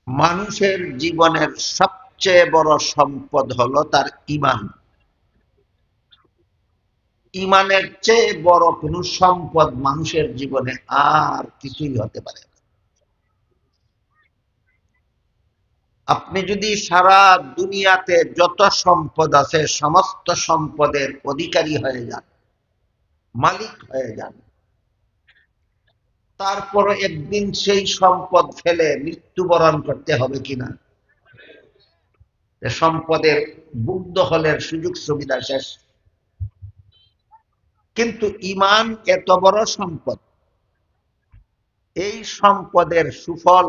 মানুষের জীবনের সবচেয়ে বড় সম্পদ হলো তার ঈমান। ঈমানের চেয়ে বড় কোনো সম্পদ মানুষের জীবনে আর কিছুই হতে পারে না। আপনি যদি সারা দুনিয়াতে যত সম্পদ আছে সমস্ত সম্পদের অধিকারী হয়ে যান, মালিক হয়ে যান, তারপর একদিন সেই সম্পদ ফেলে মৃত্যুবরণ করতে হবে কিনা, সম্পদের বুদ্ধ হলের সুযোগ সুবিধা শেষ। কিন্তু ঈমান এত বড় সম্পদ, এই সম্পদের সুফল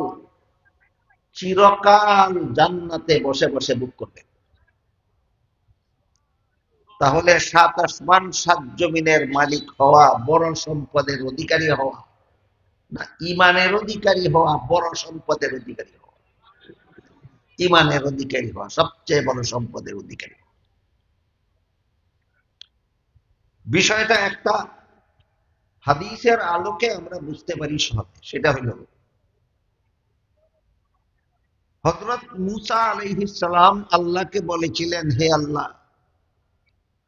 চিরকাল জান্নাতে বসে বসে ভোগ করবে। তাহলে সাত আসমান সাত জমিনের মালিক হওয়া বড় সম্পদের অধিকারী হওয়া, না ঈমানের অধিকারী হওয়া বড় সম্পদের অধিকারী হওয়া? ঈমানের অধিকারী হওয়া সবচেয়ে বড় সম্পদের অধিকারী। বিষয়টা একটা হাদিসের আলোকে আমরা বুঝতে পারি সহজে। সেটা হলো হযরত মূসা আলাইহিস সালাম আল্লাহকে বলেছিলেন, হে আল্লাহ,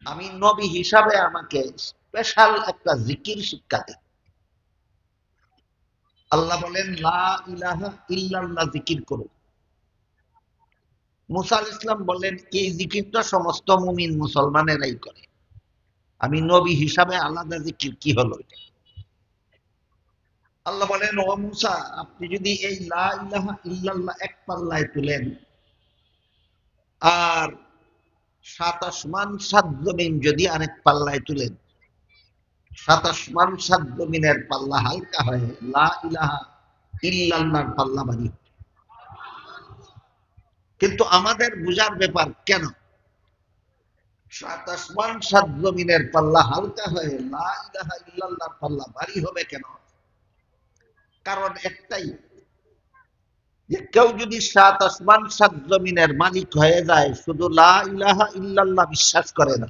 আমি নবী হিসাবে আমাকে স্পেশাল একটা জিকির শিক্ষা দিন। আল্লাহ বলেন, লা ইলাহা ইল্লাল্লাহ জিকির করো। মূসা আলাইহিস সালাম বললেন, এই জিকিরটা সমস্ত মুমিন মুসলমানেরাই করে, আমি নবী হিসাবে আলাদা জিকির কি হলো এটা? আল্লাহ বলেন, ও মূসা, আপনি যদি এই লা ইলাহা ইল্লাল্লাহ এক পাল্লায় তুলেন আর সাত আসমান সাত জমিন যদি আরেক পাল্লায় তুলেন, সাত আসমান সাত জমিনের পাল্লা হালকা হয়, লা ইলাহা ইল্লাল্লাহর পাল্লা ভারী। কিন্তু আমাদের বুঝার ব্যাপার, কেন সাত আসমান সাত জমিনের পাল্লা হালকা হয়ে লা ইলাহা ইল্লাল্লাহর পাল্লা ভারী হবে কেন? কারণ একটাই, যে কেউ যদি সাত আসমান সাত জমিনের মালিক হয়ে যায়, শুধু লা ইলাহা ইল্লাল্লাহ বিশ্বাস করে না,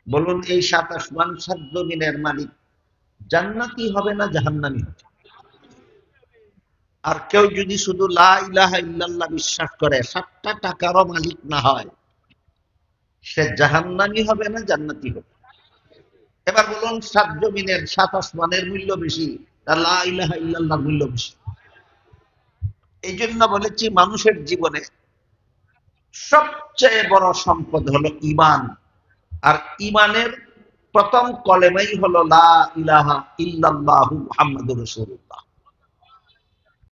বলুন এই সাত আসমান সাত জমিনের মালিক জান্নাতি হবে না জাহান্নামী হবে? আর কেউ যদি শুধু লা ইলাহা ইল্লাল্লাহ বিশ্বাস করে, 7টা টাকারও মালিক না হয়, সে জাহান্নামী হবে না জান্নাতি হবে? এবার বলুন, সাত জমিনের সাত আসমানের মূল্য বেশি আর লা ইলাহা ইল্লাল্লাহর মূল্য বেশি? এই জন্য বলেছি মানুষের জীবনে সবচেয়ে বড় সম্পদ হলো ঈমান। আর ঈমানের প্রথম কলেমাই হলো লা ইলাহা ইল্লাল্লাহু মুহাম্মাদুর রাসূলুল্লাহ।